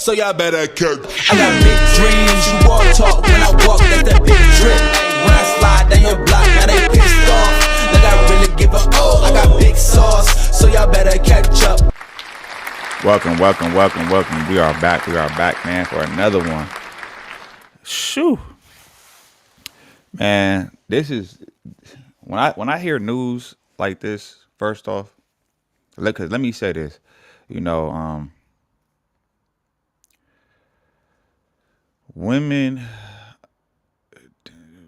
so y'all better catch. I got big dreams, you walk talk. When I walk, that's that big drip. When I slide down your block, now they pissed off. Like I really give a oh. I got big sauce, so y'all better catch up. Welcome. We are back, man, for another one. Shoo. Man, this is when I hear news like this, first off, let me say this. Women,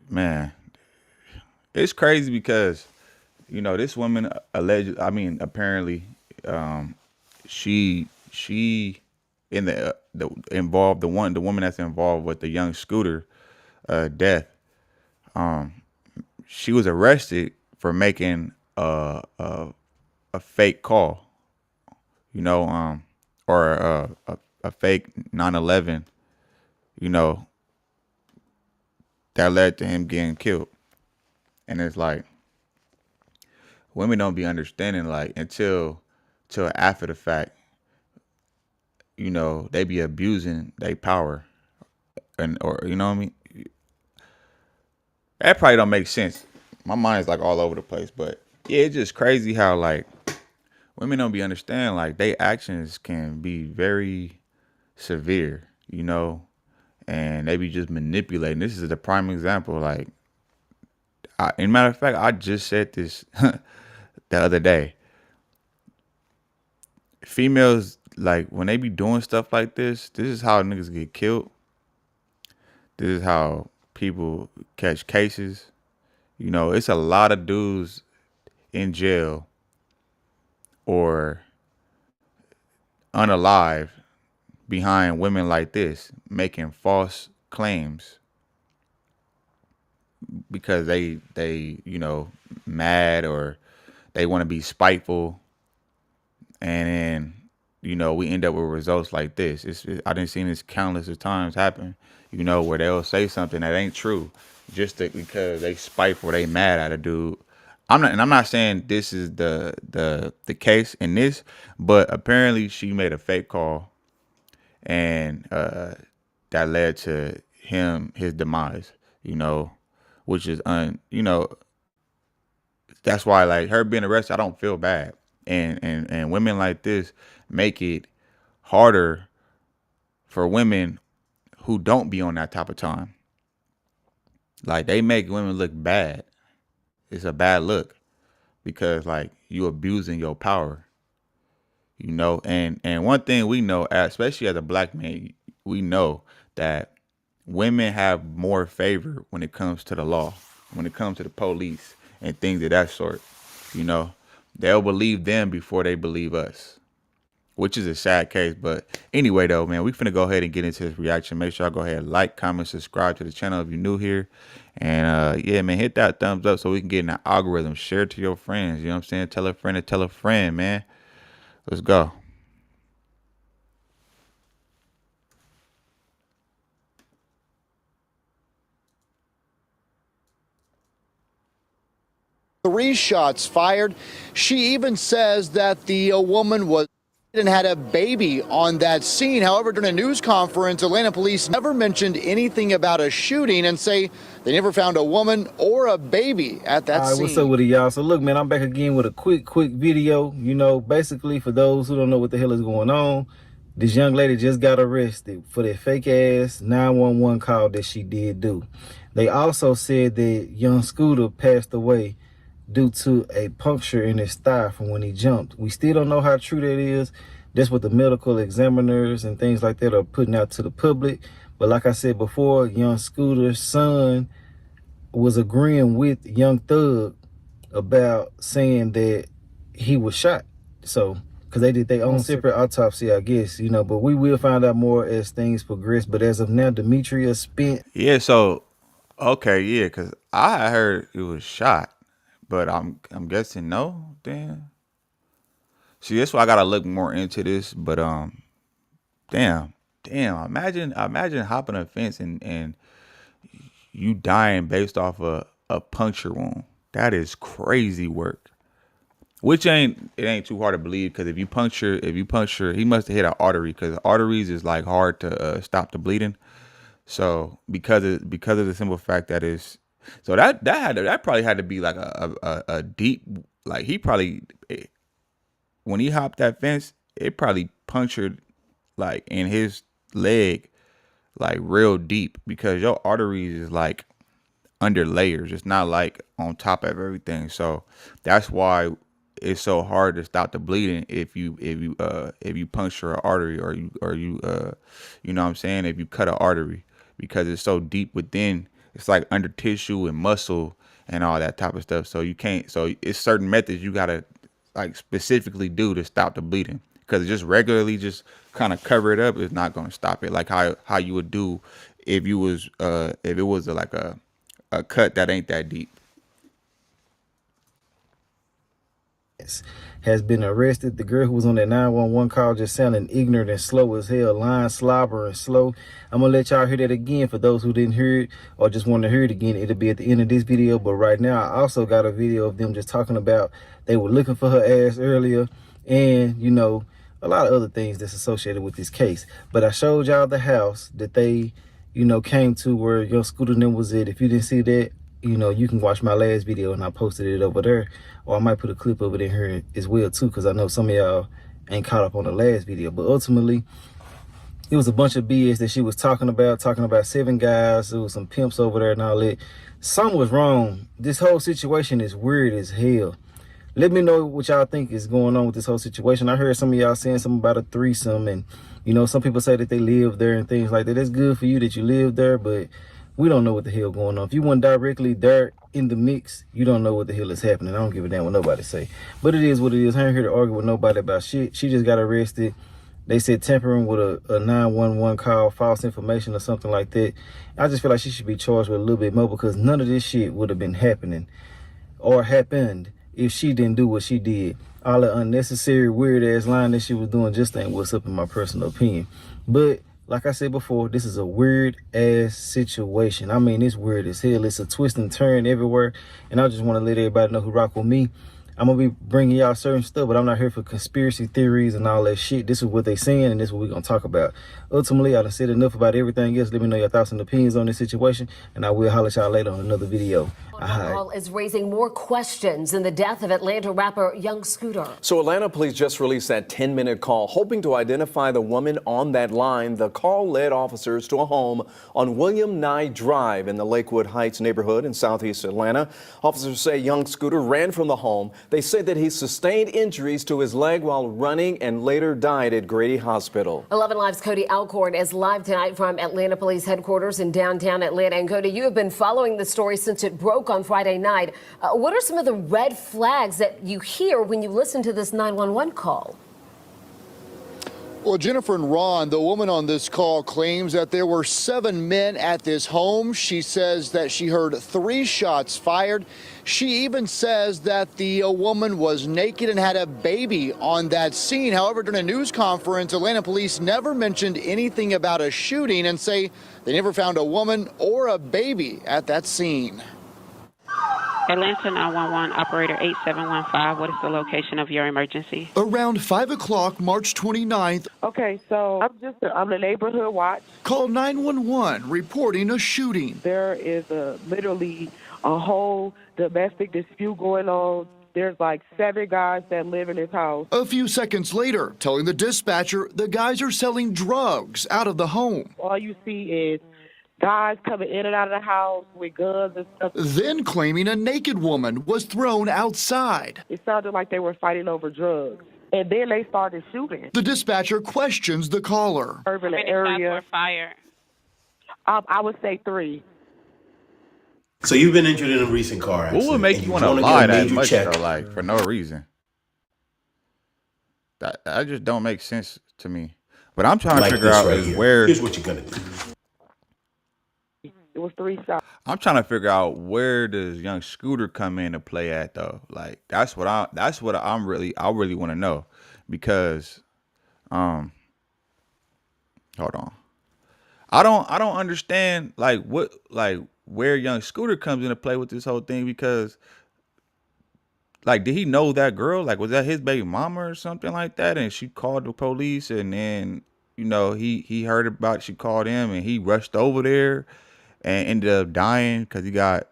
man, it's crazy because, this woman apparently, she in the woman that's involved with the young Scooter death. She was arrested for making a fake call, or a fake 9/11, that led to him getting killed. And it's like, women don't be understanding, like, until after the fact, they be abusing their power, or you know what I mean. That probably don't make sense. My mind's like all over the place, but yeah, it's just crazy how, like, women don't be understanding, like, their actions can be very severe, and they be just manipulating. This is the prime example. Like, in matter of fact, I just said this the other day. Females, like, when they be doing stuff like this is how niggas get killed. This is how people catch cases. It's a lot of dudes in jail or unalive behind women like this making false claims because they mad, or they want to be spiteful, and then we end up with results like this. I done seen this countless of times happen, where they'll say something that ain't true just because they spiteful, they mad at a dude. I'm not saying this is the case in this, but apparently she made a fake call, and that led to his demise, which is that's why, like, her being arrested, I don't feel bad. And women like this make it harder for women who don't be on that type of time. Like, they make women look bad. It's a bad look because, like, you abusing your power, and one thing we know, especially as a black man, we know that women have more favor when it comes to the law, when it comes to the police and things of that sort. They'll believe them before they believe us, which is a sad case. But anyway, though, man, we finna go ahead and get into this reaction. Make sure y'all go ahead and like, comment, subscribe to the channel if you're new here. And yeah, man, hit that thumbs up so we can get in the algorithm. Share it to your friends. You know what I'm saying? Tell a friend to tell a friend, man. Let's go. Three shots fired. She even says that the woman was and had a baby on that scene. However, during a news conference, Atlanta police never mentioned anything about a shooting and say they never found a woman or a baby at that scene. What's up with it, y'all? So look, man, I'm back again with a quick video. Basically, for those who don't know what the hell is going on, this young lady just got arrested for that fake ass 911 call that she did do. They also said that young Scooter passed away due to a puncture in his thigh from when he jumped. We still don't know how true that is. That's what the medical examiners and things like that are putting out to the public. But like I said before, young Scooter's son was agreeing with Young Thug about saying that he was shot. So, because they did their own separate autopsy, I guess, but we will find out more as things progress. But as of now, Demetria spent. Yeah, so, okay, yeah, because I heard it was shot. But I'm guessing no, then. See, that's why I gotta look more into this. But damn. Imagine hopping a fence and you dying based off a puncture wound. That is crazy work. Which ain't too hard to believe, because if you puncture, he must have hit an artery, because arteries is like hard to stop the bleeding. So because of the simple fact that is, so that probably had to be like a deep, like he probably, when he hopped that fence, it probably punctured like in his leg like real deep, because your arteries is like under layers. It's not like on top of everything. So that's why it's so hard to stop the bleeding if you puncture an artery, or you know what I'm saying, if you cut an artery, because it's so deep within. It's like under tissue and muscle and all that type of stuff. So you can't. So it's certain methods you gotta like specifically do to stop the bleeding, because just regularly just kind of cover it up is not going to stop it, like how you would do if you was if it was like a cut that ain't that deep. Has been arrested. The girl who was on that 911 call just sounding ignorant and slow as hell, lying, slobbering, slow. I'm gonna let y'all hear that again for those who didn't hear it or just want to hear it again. It'll be at the end of this video, but right now I also got a video of them just talking about they were looking for her ass earlier, and you know, a lot of other things that's associated with this case. But I showed y'all the house that they, you know, came to where your Scooter and them was at. If you didn't see that, you know, you can watch my last video and I posted it over there, or I might put a clip of it in here as well too, because I know some of y'all ain't caught up on the last video. But ultimately, it was a bunch of BS that she was talking about 7 guys. There was some pimps over there and all that. Something was wrong. This whole situation is weird as hell. Let me know what y'all think is going on with this whole situation. I heard some of y'all saying something about a threesome, and you know, some people say that they live there and things like that. That's good for you that you live there, but we don't know what the hell going on. If you weren't directly there in the mix, you don't know what the hell is happening. I don't give a damn what nobody say. But it is what it is. I ain't here to argue with nobody about shit. She just got arrested. They said tampering with a 911 call, false information or something like that. I just feel like she should be charged with a little bit more, because none of this shit would have been happening or happened if she didn't do what she did. All the unnecessary weird ass line that she was doing just ain't what's up, in my personal opinion. But like I said before, this is a weird ass situation. I mean, it's weird as hell. It's a twist and turn everywhere. And I just want to let everybody know who rock with me. I'm going to be bringing y'all certain stuff, but I'm not here for conspiracy theories and all that shit. This is what they saying, and this is what we're going to talk about. Ultimately, I done said enough about everything else. Let me know your thoughts and opinions on this situation, and I will holler at y'all later on another video. Call is raising more questions in the death of Atlanta rapper Young Scooter. So Atlanta police just released that 10-minute call, hoping to identify the woman on that line. The call led officers to a home on William Nye Drive in the Lakewood Heights neighborhood in southeast Atlanta. Officers say Young Scooter ran from the home. They said that he sustained injuries to his leg while running and later died at Grady Hospital. 11 Live's Cody Alcorn is live tonight from Atlanta Police Headquarters in downtown Atlanta. And Cody, you have been following the story since it broke on Friday night. What are some of the red flags that you hear when you listen to this 911 call? Well, Jennifer and Ron, the woman on this call, claims that there were 7 men at this home. She says that she heard 3 shots fired. She even says that the woman was naked and had a baby on that scene. However, during a news conference, Atlanta police never mentioned anything about a shooting and say they never found a woman or a baby at that scene. Atlanta 911 operator 8715, what is the location of your emergency? Around 5 o'clock, March 29th. Okay, so I'm the neighborhood watch. Call 911 reporting a shooting. There is literally a whole domestic dispute going on. There's like 7 guys that live in this house. A few seconds later, telling the dispatcher the guys are selling drugs out of the home. All you see is guys coming in and out of the house with guns and stuff. Then claiming a naked woman was thrown outside. It sounded like they were fighting over drugs. And then they started shooting. The dispatcher questions the caller. Urban area. Fire. I would say 3. So you've been injured in a recent car accident. What would make you want to lie that much though, like for no reason? That just don't make sense to me. But I'm trying to figure out is where. Here's what you're gonna do. It was 3 shots. I'm trying to figure out where does Young Scooter come in to play at though. Like I really want to know, because hold on. I don't understand like where Young Scooter comes into play with this whole thing, because like, did he know that girl? Like, was that his baby mama or something like that? And she called the police, and then, you know, he heard about it. She called him, and he rushed over there and ended up dying because he got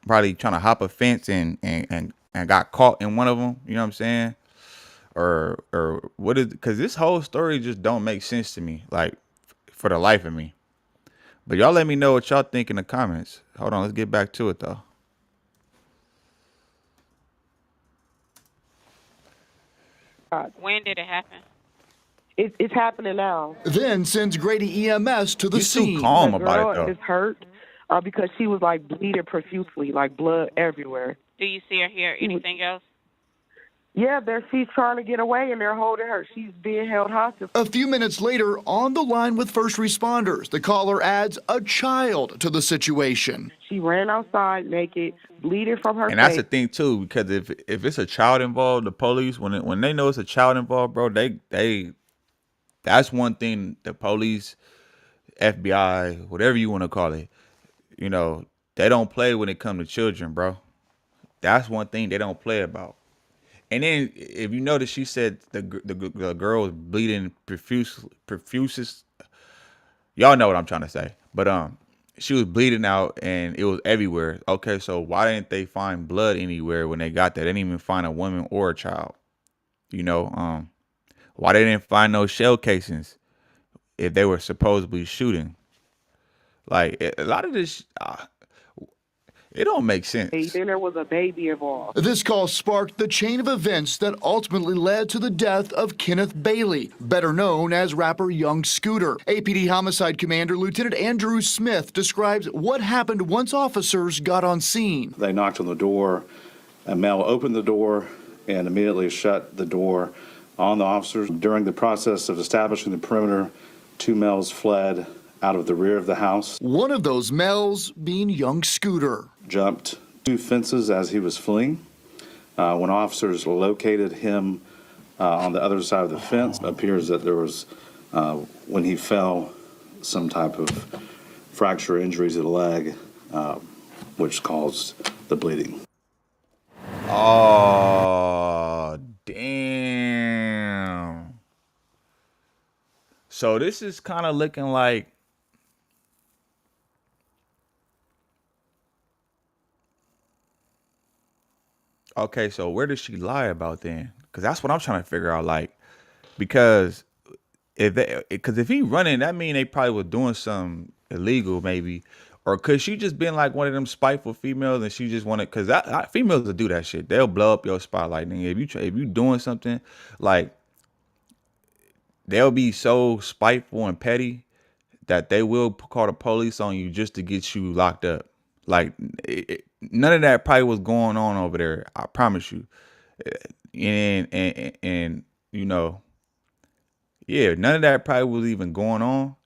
probably trying to hop a fence and got caught in one of them. You know what I'm saying? Or what is? Because this whole story just don't make sense to me, like, for the life of me. But y'all let me know what y'all think in the comments. Hold on, let's get back to it though. When did it happen? It's happening now. Then sends Grady EMS to the He's too scene. calm The about girl it is though. hurt because she was like bleeding profusely, like blood everywhere. Do you see or hear anything else? Yeah, she's trying to get away and they're holding her. She's being held hostage. A few minutes later, on the line with first responders, the caller adds a child to the situation. She ran outside naked, bleeding from her And that's face. the thing too, because if it's a child involved, the police when they know it's a child involved, bro, they that's one thing the police, FBI, whatever you want to call it, you know, they don't play when it comes to children, bro. That's one thing they don't play about. And then if you notice, she said the girl was bleeding profuse. Y'all know what I'm trying to say. But she was bleeding out and it was everywhere. Okay, so why didn't they find blood anywhere when they got there? They didn't even find a woman or a child. You know, why they didn't find no shell casings if they were supposedly shooting? Like, a lot of this, it don't make sense. Then there was a baby involved. This call sparked the chain of events that ultimately led to the death of Kenneth Bailey, better known as rapper Young Scooter. APD Homicide Commander Lieutenant Andrew Smith describes what happened once officers got on scene. They knocked on the door. A male opened the door and immediately shut the door on the officers. During the process of establishing the perimeter, 2 males fled out of the rear of the house. One of those males being Young Scooter. Jumped 2 fences as he was fleeing. When officers located him on the other side of the fence, it appears that there was, when he fell, some type of fracture injury to the leg, which caused the bleeding. Oh, damn. So this is kind of looking like, okay, so where did she lie about then? Because that's what I'm trying to figure out. Like, because if he running, that mean they probably was doing something illegal, maybe, or could she just been like one of them spiteful females and she just wanted? Because females will do that shit. They'll blow up your spotlight. Nigga. If you doing something, like, they'll be so spiteful and petty that they will call the police on you just to get you locked up. Like, none of that probably was going on over there. I promise you. And you know, yeah, none of that probably was even going on.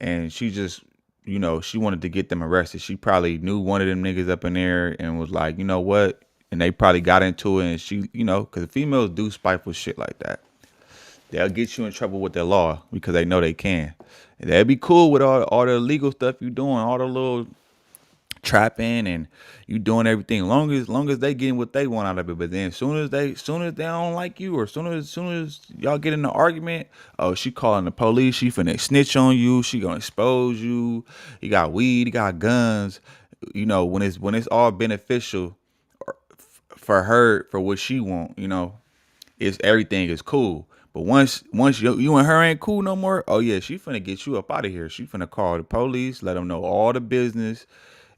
And she just, you know, she wanted to get them arrested. She probably knew one of them niggas up in there and was like, you know what? And they probably got into it. And she, you know, because females do spiteful shit like that. They'll get you in trouble with the law because they know they can. And they'll be cool with all the illegal stuff you doing, all the little trapping and you doing everything. Long as they getting what they want out of it. But then soon as they don't like you, or soon as y'all get in an argument, oh, she calling the police. She finna snitch on you. She gonna expose you. You got weed. You got guns. You know, when it's all beneficial for her, for what she want. You know, everything is cool. But once you and her ain't cool no more, oh yeah, she finna get you up out of here. She finna call the police, let them know all the business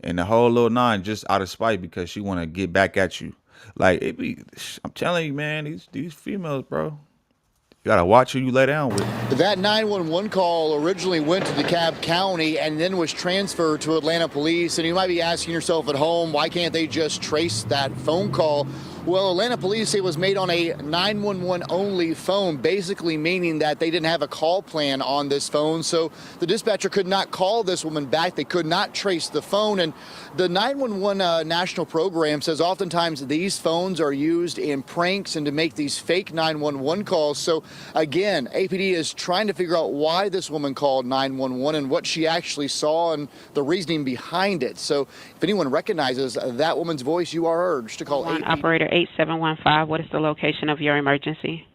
and the whole little nine, just out of spite because she want to get back at you. Like, I'm telling you, man, these females, bro, you gotta watch who you lay down with. That 911 call originally went to DeKalb County and then was transferred to Atlanta Police. And you might be asking yourself at home, why can't they just trace that phone call? Well, Atlanta Police say it was made on a 911 only phone, basically meaning that they didn't have a call plan on this phone. So the dispatcher could not call this woman back. They could not trace the phone. And the 911 national program says oftentimes these phones are used in pranks and to make these fake 911 calls. So again, APD is trying to figure out why this woman called 911 and what she actually saw and the reasoning behind it. So if anyone recognizes that woman's voice, you are urged to call APD. Operator 8715, what is the location of your emergency?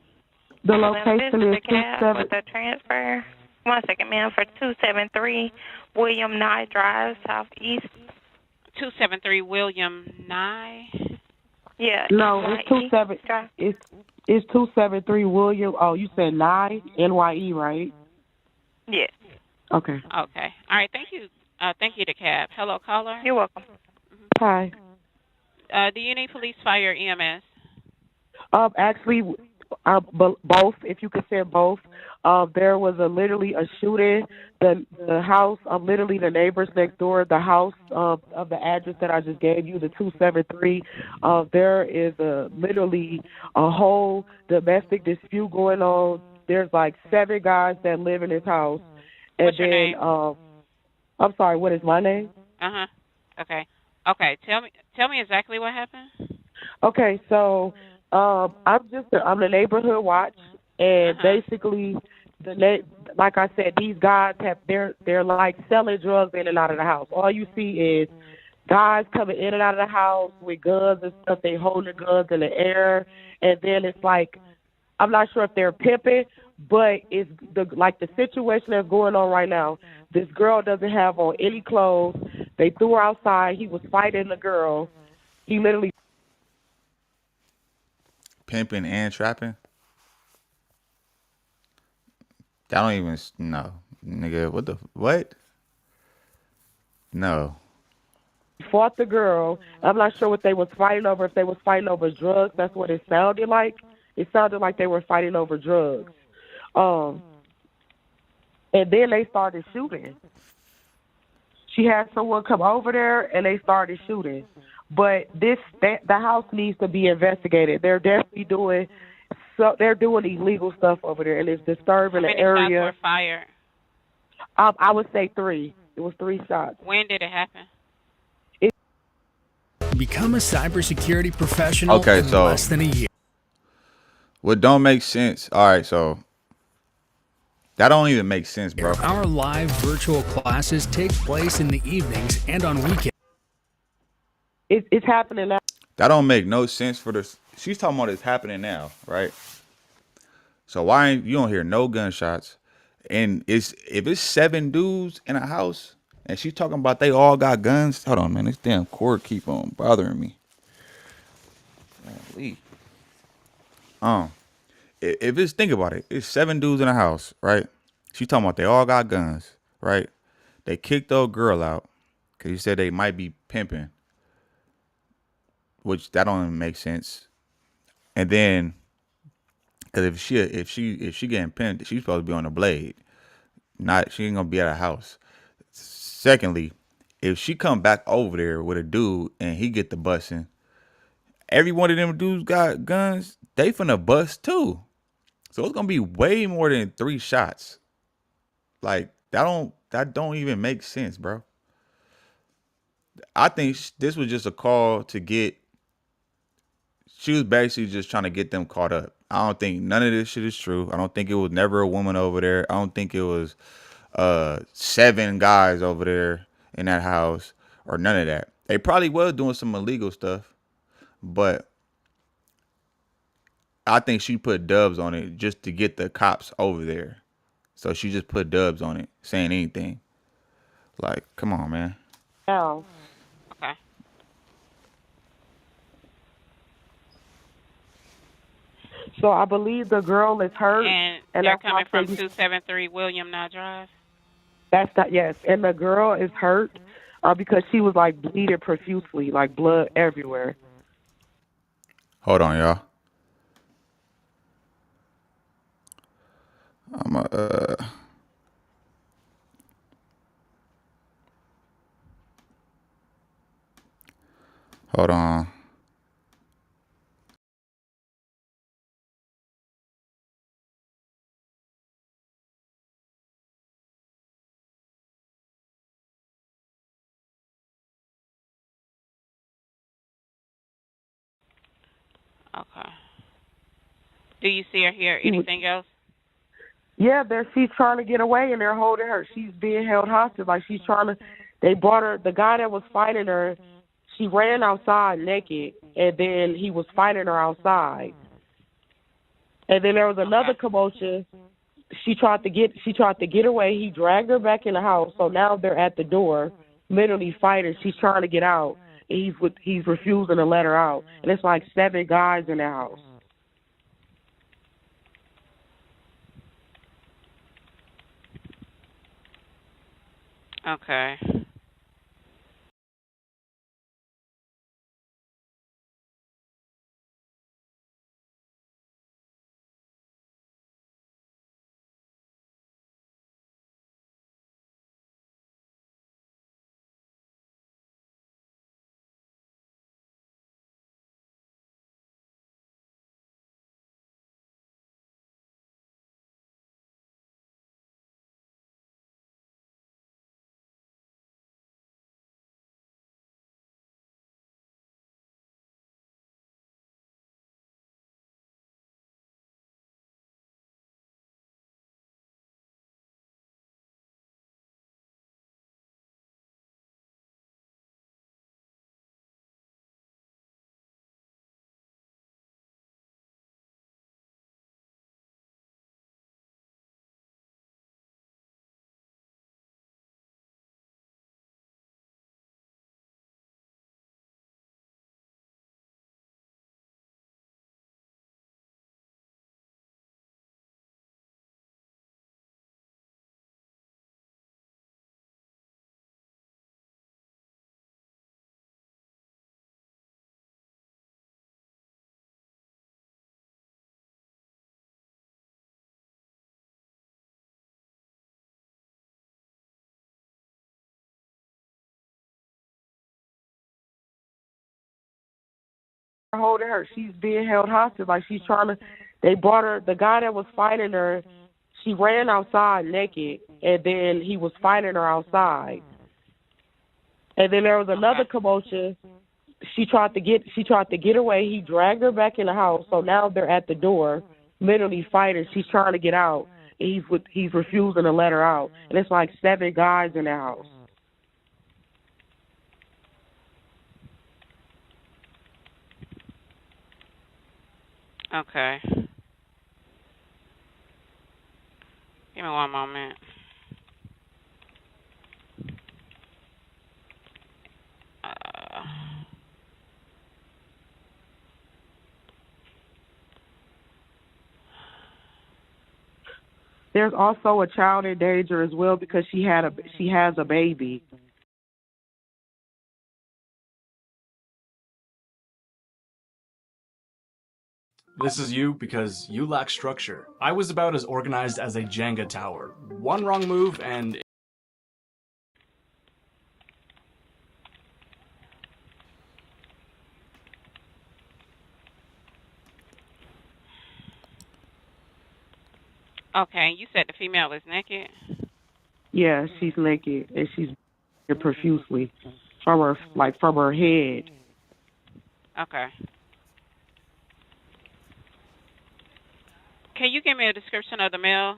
The location is the cab with the transfer. 1 second, ma'am, for 273 William Nye Drive, Southeast. 273 William Nye. Yeah. No, it's 273 William. Oh, you said Nye, NYE, right? Yes. Okay. Okay. All right. Thank you. Thank you to cab. Hello, caller. You're welcome. Hi. Do you need police, fire, EMS? Actually, both. If you could send both. There was literally a shooting. The house, literally the neighbors next door, the house of the address that I just gave you, the 273. There is literally a whole domestic dispute going on. There's like 7 guys that live in this house. And What's your name? I'm sorry. What is my name? Okay. Okay. Tell me exactly what happened. Okay, so I'm the neighborhood watch, and basically like I said, these guys they're like selling drugs in and out of the house. All you see is guys coming in and out of the house with guns and stuff. They holding guns in the air, and then it's like, I'm not sure if they're pimping, but it's the situation that's going on right now. This girl doesn't have on any clothes. They threw her outside. He was fighting the girl. He literally Pimping and trapping? That don't even, no. Nigga, what? No. fought the girl. I'm not sure what they was fighting over. If they was fighting over drugs, that's what it sounded like. It sounded like they were fighting over drugs. And then they started shooting. She had someone come over there, and they started shooting. But the house needs to be investigated. They're definitely doing illegal stuff over there, and it's disturbing the area. How many shots were fired? I would say 3. It was 3 shots. When did it happen? Become a cybersecurity professional in less than a year. What don't make sense? All right, so that don't even make sense, bro. Our live virtual classes take place in the evenings and on weekends. It's happening now. That don't make no sense for this. She's talking about it's happening now, right? So why ain't you don't hear no gunshots? And if it's 7 dudes in a house and she's talking about they all got guns. Hold on, man. This damn cord keep on bothering me. If it's, think about it, it's 7 dudes in a house, right? She's talking about they all got guns, right? They kicked the old girl out because you said they might be pimping, which that don't even make sense. And then, because if she getting pimped, she's supposed to be on the blade. She ain't gonna be at a house. Secondly, if she come back over there with a dude and he get the busing, every one of them dudes got guns. They finna bust too. So it's gonna be way more than 3 shots. Like that don't even make sense, bro. I think this was just a call to get. She was basically just trying to get them caught up. I don't think none of this shit is true. I don't think it was never a woman over there. I don't think it was 7 guys over there in that house or none of that. They probably was doing some illegal stuff, but I think she put dubs on it just to get the cops over there. So she just put dubs on it, saying anything. Like, come on, man. Now. Okay. So I believe the girl is hurt. And they're coming from 273 William Nye Drive? That's not, yes. And the girl is hurt because she was like bleeding profusely, like blood everywhere. Hold on, y'all. Hold on. Okay. Do you see or hear anything else? Yeah, she's trying to get away and they're holding her. She's being held hostage. Like she's trying to. They brought her. The guy that was fighting her, she ran outside naked, and then he was fighting her outside. And then there was another commotion. She tried to get away. He dragged her back in the house. So now they're at the door, literally fighting. She's trying to get out. And he's refusing to let her out. And it's like 7 guys in the house. Okay. Holding her. She's being held hostage. Like she's trying to. They brought her. The guy that was fighting her, she ran outside naked, and then he was fighting her outside. And then there was another commotion. She tried to get away. He dragged her back in the house. So now they're at the door, literally fighting. She's trying to get out. And he's refusing to let her out. And it's like 7 guys in the house. Okay. Give me one moment. There's also a child in danger as well because she has a baby. This is you because you lack structure. I was about as organized as a Jenga tower. One wrong move and... Okay, you said the female is naked? Yeah, she's naked and she's profusely from her head. Okay. Can you give me a description of the male?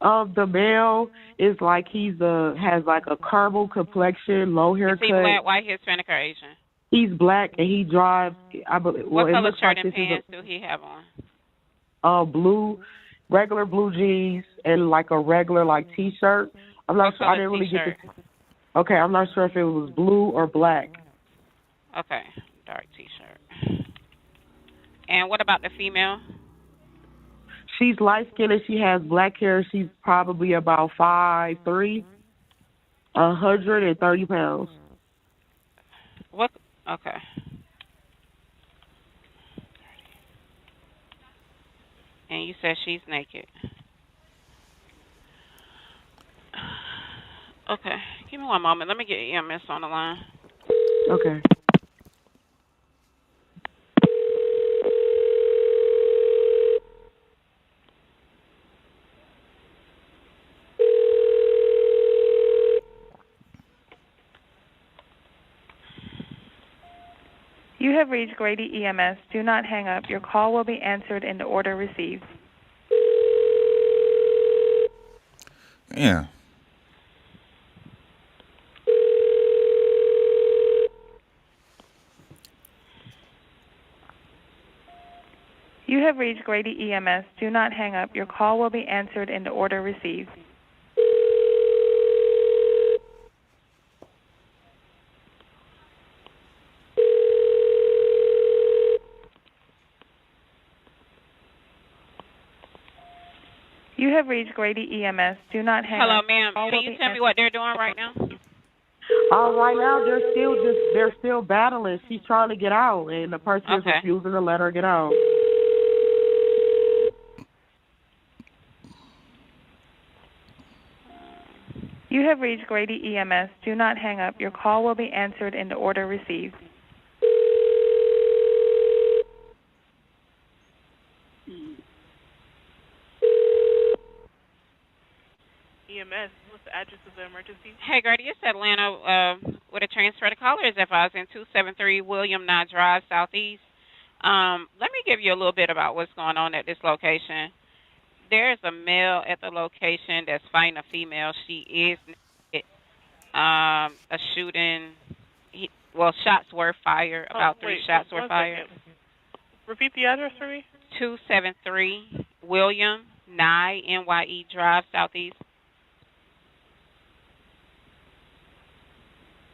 The male is like has like a caramel complexion, low haircut. Is he black, white, Hispanic, or Asian? He's black and he drives. I believe. What Well, color it looks shirt like and this pants do he have on? blue, regular blue jeans and like a regular like t-shirt. I'm not sure. I didn't really get the. Okay, I'm not sure if it was blue or black. Okay, dark t-shirt. And what about the female? She's light skinned and she has black hair. She's probably about 5'3", 130 pounds. What? Okay. And you said she's naked. Okay, give me one moment. Let me get EMS on the line. Okay. You have reached Grady EMS. Do not hang up. Your call will be answered in the order received. Yeah. You have reached Grady EMS. Do not hang up. Your call will be answered in the order received. You have reached Grady EMS. Do not hang Hello, up. ma'am. Can you tell me what they're doing right now? Right now they're still battling. She's trying to get out, and the person is refusing to let her get out. You have reached Grady EMS. Do not hang up. Your call will be answered in the order received. EMS, what's the address of the emergency? Hey, Grady, it's Atlanta with a transfer. The caller is advised in 273 William Nye Drive, Southeast. Let me give you a little bit about what's going on at this location. There's a male at the location that's fighting a female. She is naked. A shooting. Shots were fired. About three shots were fired. Repeat the address for me. 273 William Nye, NYE Drive, Southeast.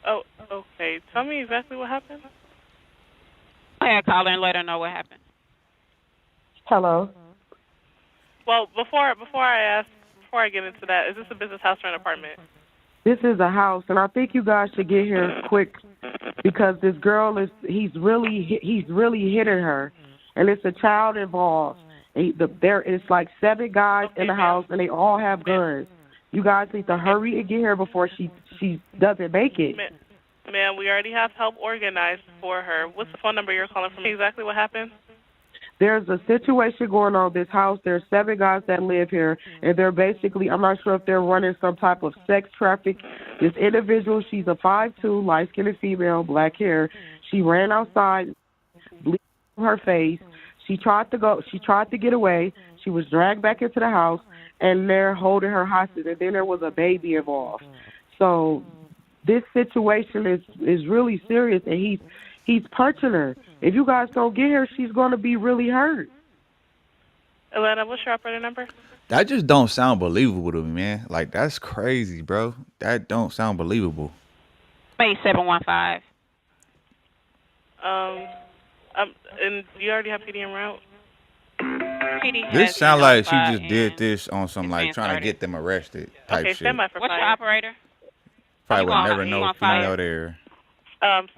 Oh, okay. Tell me exactly what happened. I had to call her and let her know what happened. Hello. Well, before I get into that, is this a business house or an apartment? This is a house, and I think you guys should get here quick because this girl he's really hitting her, and it's a child involved. There is like 7 guys in the house, and they all have guns. You guys need to hurry and get here before she doesn't make it. Ma'am, we already have help organized for her. What's the phone number you're calling from? Exactly what happened? There's a situation going on in this house. There's 7 guys that live here, and they're basically, I'm not sure if they're running some type of sex traffic. This individual, she's a 5'2", light-skinned female, black hair. She ran outside, bleeding from her face. She tried to get away. She was dragged back into the house, and they're holding her hostage. And then there was a baby involved. So this situation is really serious, and he's punching her. If you guys don't get her, she's going to be really hurt. Atlanta, what's your operator number? That just don't sound believable to me, man. Like, that's crazy, bro. That don't sound believable. 8715. And you already have PD en route? PD This has sound like she notified just did this on some, like, trying to get them arrested type Okay, shit. stand by for What's fire. your operator? Probably You would want- never you know want female fire? there.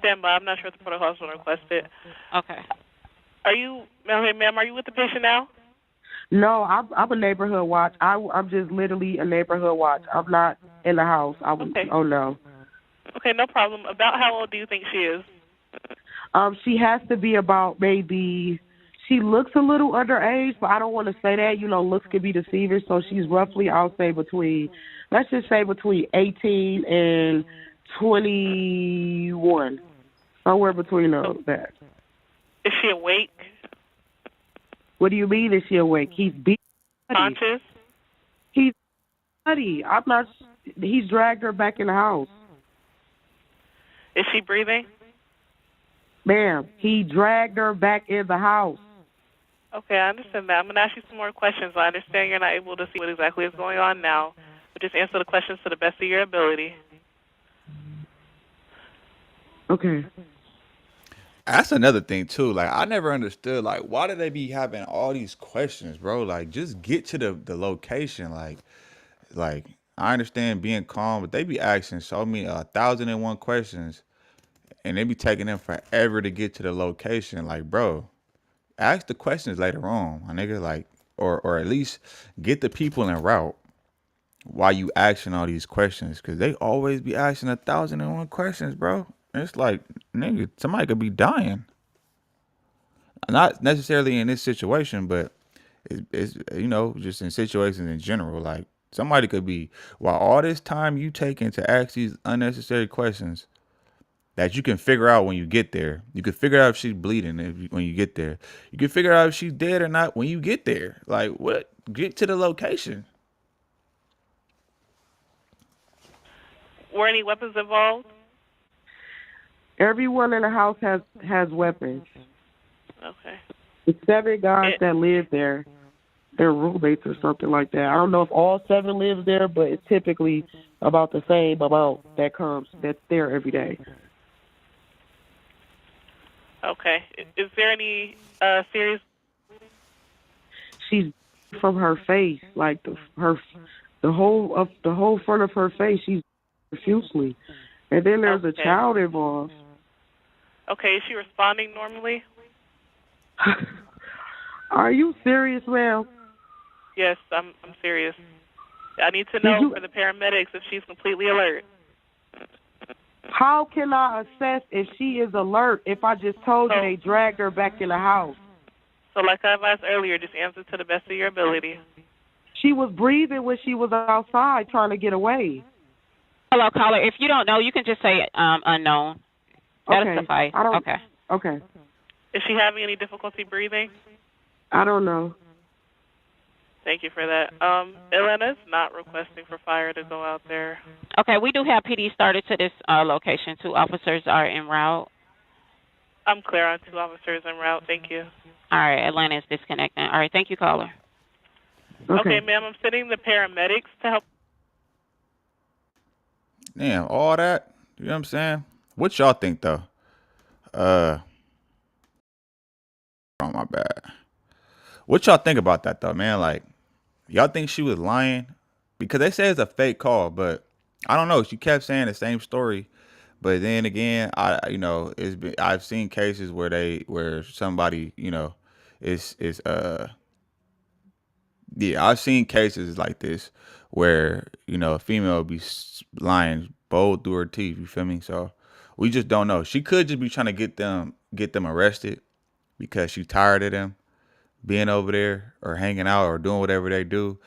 Stand by. I'm not sure if the protocol is going to request it. Okay. Are you, ma'am, are you with the patient now? No, I'm a neighborhood watch. I'm just literally a neighborhood watch. I'm not in the house. Okay. Oh, no. Okay, no problem. About how old do you think she is? She has to be about maybe, she looks a little underage, but I don't want to say that. You know, looks could be deceiving. So she's roughly, I'll say let's just say between 18 and 21. Somewhere between that. Is she awake? What do you mean is she awake? He's being Conscious? He's bloody. He's dragged her back in the house. Is she breathing? Ma'am, he dragged her back in the house. Okay, I understand that. I'm going to ask you some more questions. I understand you're not able to see what exactly is going on now, but just answer the questions to the best of your ability. Okay. That's another thing too. Like, I never understood, like, why do they be having all these questions, bro? Like, just get to the location. Like I understand being calm, but they be asking so many 1,001 questions, and they be taking them forever to get to the location. Like, bro, ask the questions later on, my nigga. Like, or at least get the people en route while you asking all these questions, because they always be asking 1,001 questions, bro. It's like, nigga, somebody could be dying. Not necessarily in this situation, but it's just in situations in general. Like, somebody could be, while all this time you taking to ask these unnecessary questions, that you can figure out when you get there. You can figure out if she's bleeding when you get there. You can figure out if she's dead or not when you get there. Like, what? Get to the location. Were any weapons involved? Everyone in the house has weapons. Okay. The 7 guys that live there, they're roommates or something like that. I don't know if all 7 lives there, but it's typically about the same amount that's there every day. Okay. Is there any serious? She's from her face, like the whole front of her face. She's profusely, and then there's a child involved. Okay. Is she responding normally? Are you serious, ma'am? Yes, I'm serious. I need to know for the paramedics if she's completely alert. How can I assess if she is alert if I just told you they dragged her back in the house? So like I advised earlier, just answer to the best of your ability. She was breathing when she was outside trying to get away. Hello, caller. If you don't know, you can just say unknown. That'll suffice. Okay. Is she having any difficulty breathing? I don't know. Thank you for that. Atlanta's not requesting for fire to go out there. Okay, we do have PD started to this location. 2 officers are en route. I'm clear on 2 officers en route. Thank you. All right, Atlanta is disconnecting. All right, thank you, caller. Okay, ma'am, I'm sending the paramedics to help. Damn, all that. You know what I'm saying? What y'all think though? Oh my bad. What y'all think about that though, man? Like, y'all think she was lying? Because they say it's a fake call, but I don't know. She kept saying the same story. But then again, I've seen cases where somebody, I've seen cases like this where, a female will be lying bold through her teeth, you feel me? So we just don't know. She could just be trying to get them arrested because she's tired of them being over there or hanging out or doing whatever they do.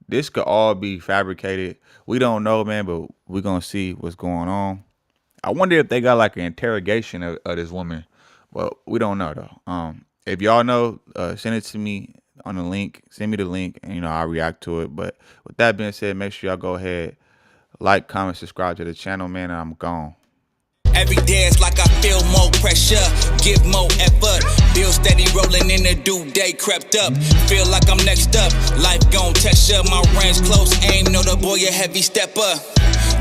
This could all be fabricated. We don't know, man, but we're going to see what's going on. I wonder if they got like an interrogation of this woman, but we don't know though. If y'all know, send it to me on the link. Send me the link and, I'll react to it. But with that being said, make sure y'all go ahead, like, comment, subscribe to the channel, man, and I'm gone. Every day it's like I feel more pressure, give more effort. Bill steady rolling in the due day crept up. Feel like I'm next up, life gon' test ya. My range close, aim, know the boy a heavy stepper.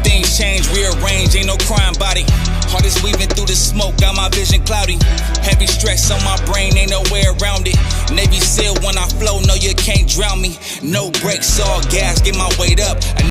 Things change, rearrange, ain't no crime body. Heart is weaving through the smoke, got my vision cloudy. Heavy stress on my brain, ain't no way around it. Navy SEAL when I flow, no you can't drown me. No brakes, all gas, get my weight up.